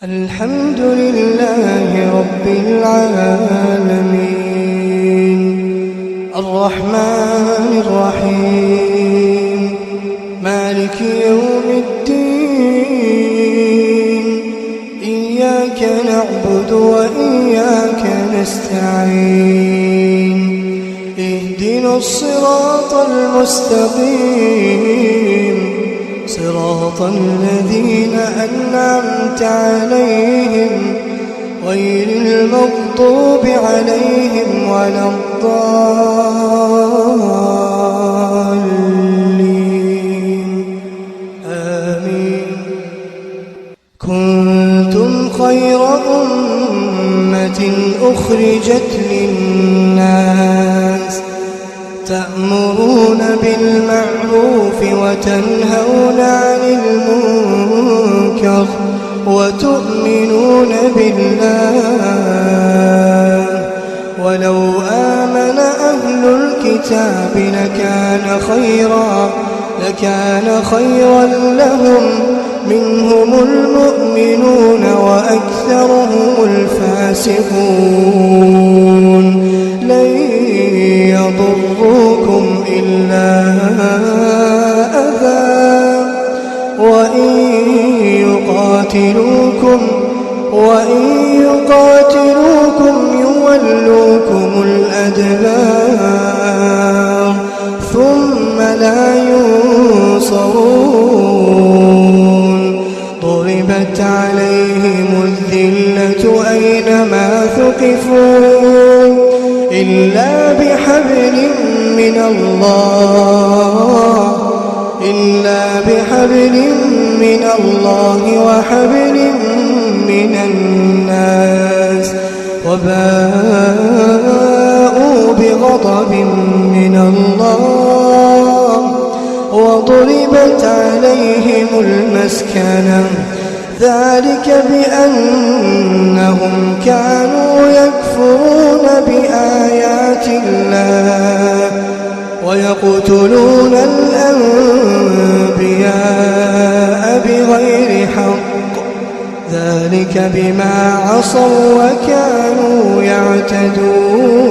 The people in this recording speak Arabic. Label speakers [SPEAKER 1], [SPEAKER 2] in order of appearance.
[SPEAKER 1] الحمد لله رب العالمين الرحمن الرحيم مالك يوم الدين إياك نعبد وإياك نستعين اهدنا الصراط المستقيم صراط الذين أنعمت عليهم غير المغضوب عليهم ولا الضالين آمين. كنتم خير أمة أخرجت للناس تأمرون بالمعروف وتنهون عن المنكر وتؤمنون بالله ولو آمن أهل الكتاب لكان خيرا لهم منهم المؤمنون وأكثرهم الفاسقون لن يضروكم إلا أذى وإن يقاتلوكم يولوكم الأدبار ثم لا ينصرون ضربت عليهم الذلة أينما ثقفوا إلا بحبل من الله وحبل من الناس وباءوا بغضب من الله وضربت عليهم المسكنة ذلك بأنهم كانوا يكفرون بآيات الله ويقتلون الأنبياء بغير حق ذلك بما عصوا وكانوا يعتدون.